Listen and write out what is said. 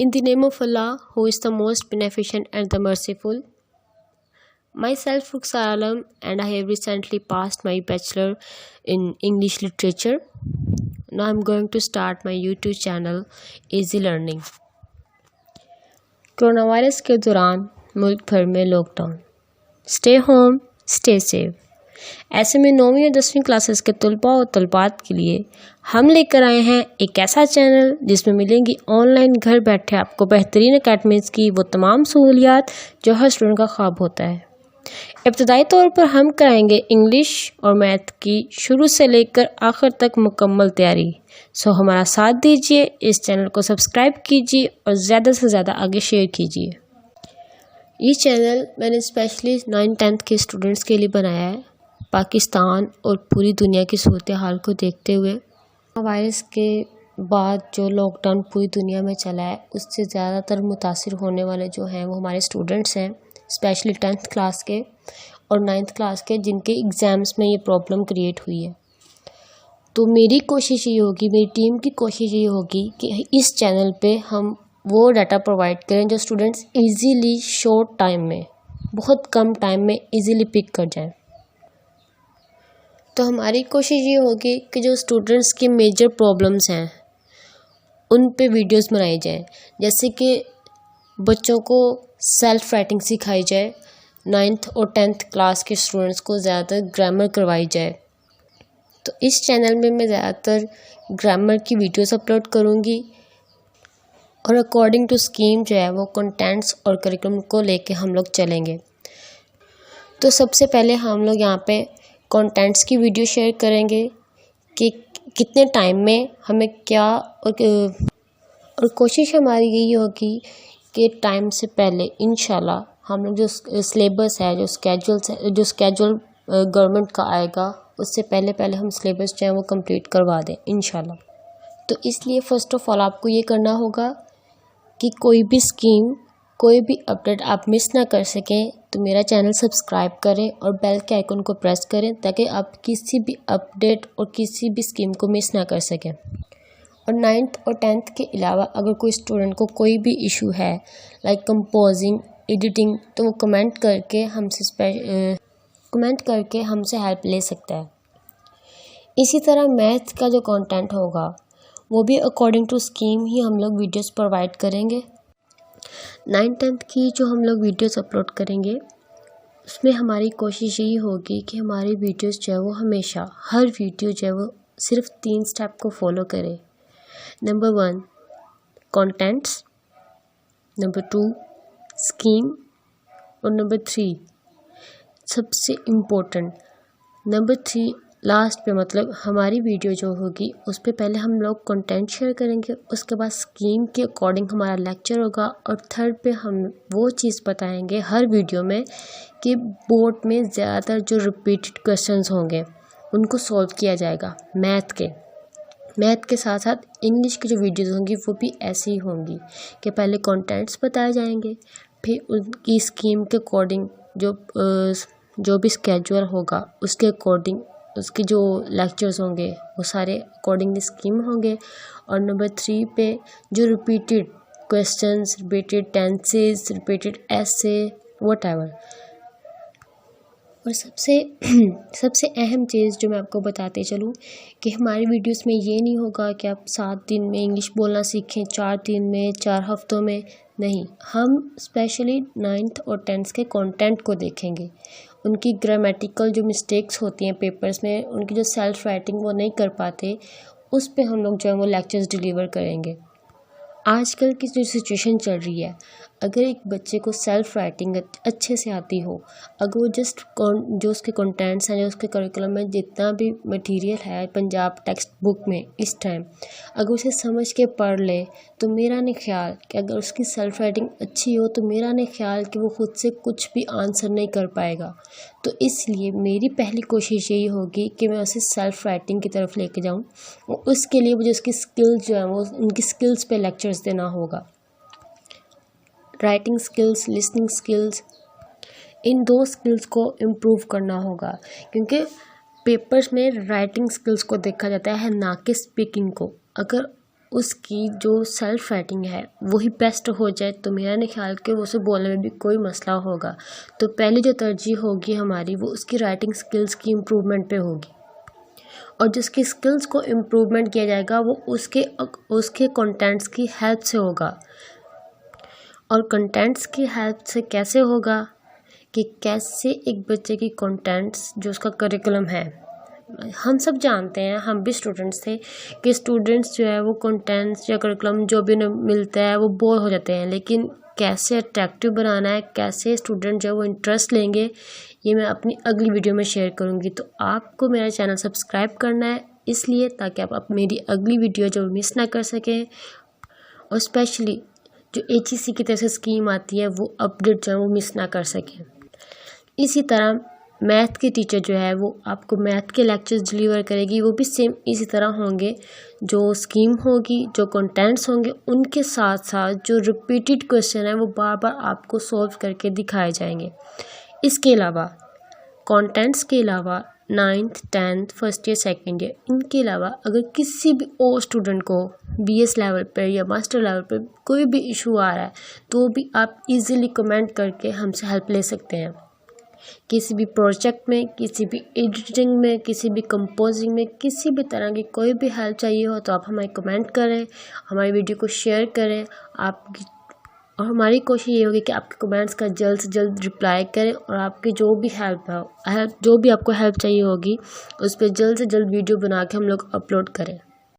In the name of Allah, who is the most beneficent and the merciful. Myself Rukhsar Alam, and I have recently passed my bachelor in English literature. Now I'm going to start my YouTube channel Easy Learning. Corona virus के दौरान मुल्क भर में lockdown, stay home stay safe. ऐसे में 9वीं और 10वीं classes के तलबा और तलबात के लिए हम लेकर आए हैं एक ऐसा चैनल जिसमें मिलेंगी ऑनलाइन घर बैठे आपको बेहतरीन अकेडमीज़ की वो तमाम सहूलियात जो हर स्टूडेंट का ख्वाब होता है। इब्तदाई तौर पर हम कराएंगे इंग्लिश और मैथ की शुरू से लेकर आखिर तक मुकम्मल तैयारी। सो हमारा साथ दीजिए, इस चैनल को सब्सक्राइब कीजिए और ज़्यादा से ज़्यादा आगे शेयर कीजिए। ये चैनल मैंने स्पेशली 9th-10th के स्टूडेंट्स के लिए बनाया है। पाकिस्तान और पूरी दुनिया की सूरत हाल को देखते हुए वायरस के बाद जो लॉकडाउन पूरी दुनिया में चला है उससे ज़्यादातर मुतासिर होने वाले जो हैं वो हमारे स्टूडेंट्स हैं, स्पेशली 10th क्लास के और 9th क्लास के, जिनके एग्ज़ाम्स में ये प्रॉब्लम क्रिएट हुई है। तो मेरी कोशिश ये होगी, मेरी टीम की कोशिश ये होगी कि इस चैनल पे हम वो डाटा प्रोवाइड करें जो स्टूडेंट्स इजीली शॉर्ट टाइम में, बहुत कम टाइम में इजीली पिक कर जाएं। तो हमारी कोशिश ये होगी कि जो स्टूडेंट्स की मेजर प्रॉब्लम्स हैं उन पे वीडियोस बनाई जाएं, जैसे कि बच्चों को सेल्फ राइटिंग सिखाई जाए, 9th और 10th क्लास के स्टूडेंट्स को ज़्यादातर ग्रामर करवाई जाए। तो इस चैनल में मैं ज़्यादातर ग्रामर की वीडियोस अपलोड करूँगी और अकॉर्डिंग टू स्कीम जो है वो कंटेंट्स और करिकुलम को लेके हम लोग चलेंगे। तो सबसे पहले हम लोग यहाँ पे कंटेंट्स की वीडियो शेयर करेंगे कि कितने टाइम में हमें क्या, और कोशिश हमारी यही होगी कि टाइम से पहले इंशाल्लाह हम लोग जो सिलेबस है, जो स्केड्यूल गवर्नमेंट का आएगा उससे पहले हम सिलेबस जो है वो कंप्लीट करवा दें इंशाल्लाह। तो इसलिए फ़र्स्ट ऑफ ऑल आपको ये करना होगा कि कोई भी स्कीम, कोई भी अपडेट आप मिस ना कर सकें, तो मेरा चैनल सब्सक्राइब करें और बेल के आइकन को प्रेस करें ताकि आप किसी भी अपडेट और किसी भी स्कीम को मिस ना कर सकें। और 9th और 10th के अलावा अगर कोई स्टूडेंट को कोई भी इशू है लाइक कंपोजिंग, एडिटिंग, तो वो कमेंट करके हमसे हेल्प ले सकता है। इसी तरह मैथ का जो कंटेंट होगा वो भी अकॉर्डिंग टू स्कीम ही हम लोग वीडियोस प्रोवाइड करेंगे। 9th-10th की जो हम लोग वीडियोस अपलोड करेंगे उसमें हमारी कोशिश यही होगी कि हमारी वीडियोस जो है वो हमेशा, हर वीडियो जो है वो सिर्फ 3 स्टेप को फॉलो करे। नंबर 1 कंटेंट्स, नंबर 2 स्कीम और नंबर 3 सबसे इम्पोर्टेंट नंबर 3 लास्ट पे, मतलब हमारी वीडियो जो होगी उस पे पहले हम लोग कंटेंट शेयर करेंगे, उसके बाद स्कीम के अकॉर्डिंग हमारा लेक्चर होगा और थर्ड पे हम वो चीज़ बताएंगे हर वीडियो में कि बोर्ड में ज़्यादातर जो रिपीटेड क्वेश्चंस होंगे उनको सॉल्व किया जाएगा। मैथ के साथ साथ इंग्लिश की जो वीडियोज़ होंगी वो भी ऐसी ही होंगी कि पहले कंटेंट्स बताए जाएंगे, फिर उनकी स्कीम के अकॉर्डिंग जो भी स्केड्यूल होगा उसके अकॉर्डिंग उसके जो लेक्चर्स होंगे वो सारे अकॉर्डिंग स्कीम होंगे। और नंबर 3 पे जो repeated questions, repeated tenses, repeated ऐसे व्हाटएवर। और सबसे अहम चीज़ जो मैं आपको बताते चलूँ कि हमारी वीडियोस में ये नहीं होगा कि आप 7 दिन में इंग्लिश बोलना सीखें, 4 दिन में, 4 हफ्तों में, नहीं। हम स्पेशली 9th और 10th के कंटेंट को देखेंगे, उनकी ग्रामेटिकल जो मिस्टेक्स होती हैं पेपर्स में, उनकी जो सेल्फ राइटिंग वो नहीं कर पाते, उस पे हम लोग जो है वो लेक्चर्स डिलीवर करेंगे। आजकल की जो सिचुएशन चल रही है, अगर एक बच्चे को सेल्फ राइटिंग अच्छे से आती हो, अगर वो जो उसके कंटेंट्स हैं, जो उसके करिकुलम में जितना भी मटेरियल है पंजाब टेक्स्ट बुक में इस टाइम, अगर उसे समझ के पढ़ ले, तो मेरा नहीं ख्याल कि अगर उसकी सेल्फ राइटिंग अच्छी हो तो मेरा नहीं ख्याल कि वो खुद से कुछ भी आंसर नहीं कर पाएगा। तो इसलिए मेरी पहली कोशिश यही होगी कि मैं उसे सेल्फ राइटिंग की तरफ लेके जाऊँ और उसके लिए मुझे उसकी स्किल्स जो है वो उनकी स्किल्स पे लेक्चर्स देना होगा। राइटिंग स्किल्स, लिसनिंग स्किल्स, इन 2 स्किल्स को इम्प्रूव करना होगा, क्योंकि पेपर्स में राइटिंग स्किल्स को देखा जाता है ना कि स्पीकिंग को। अगर उसकी जो सेल्फ राइटिंग है वही बेस्ट हो जाए तो मेरा नहीं ख्याल कि उसे बोलने में भी कोई मसला होगा। तो पहली जो तरजीह होगी हमारी वो उसकी राइटिंग स्किल्स की इम्प्रूवमेंट पे होगी, और जिसकी स्किल्स को इम्प्रूवमेंट किया जाएगा वो उसके कंटेंट्स की हेल्प से होगा। और कंटेंट्स की हेल्प से कैसे होगा कि कैसे एक बच्चे की कंटेंट्स जो उसका करिकुलम है, हम सब जानते हैं, हम भी स्टूडेंट्स थे कि स्टूडेंट्स जो है वो कंटेंट्स या करिकुलम जो भी उन्हें मिलता है वो बोर हो जाते हैं, लेकिन कैसे अट्रैक्टिव बनाना है, कैसे स्टूडेंट जो है वो इंटरेस्ट लेंगे, ये मैं अपनी अगली वीडियो में शेयर करूँगी। तो आपको मेरा चैनल सब्सक्राइब करना है इसलिए ताकि आप मेरी अगली वीडियो जो मिस ना कर सकें, और स्पेशली जो HEC की तरफ से स्कीम आती है वो अपडेट जो है वो मिस ना कर सकें। इसी तरह मैथ की टीचर जो है वो आपको मैथ के लेक्चर्स डिलीवर करेगी, वो भी सेम इसी तरह होंगे। जो स्कीम होगी, जो कंटेंट्स होंगे, उनके साथ साथ जो रिपीटेड क्वेश्चन है वो बार बार आपको सॉल्व करके दिखाए जाएंगे। इसके अलावा कंटेंट्स के अलावा 9th 10th first year second year, इनके अलावा अगर किसी भी और स्टूडेंट को BS लेवल पर या मास्टर लेवल पर कोई भी इशू आ रहा है तो भी आप इजीली कमेंट करके हमसे हेल्प ले सकते हैं। किसी भी प्रोजेक्ट में, किसी भी एडिटिंग में, किसी भी कंपोजिंग में, किसी भी तरह की कोई भी हेल्प चाहिए हो तो आप हमें कमेंट करें, हमारी वीडियो को शेयर करें। और हमारी कोशिश ये होगी कि आपके कमेंट्स का जल्द से जल्द रिप्लाई करें, और आपकी जो भी जो भी आपको हेल्प चाहिए होगी उस पर जल्द से जल्द वीडियो बना के हम लोग अपलोड करें।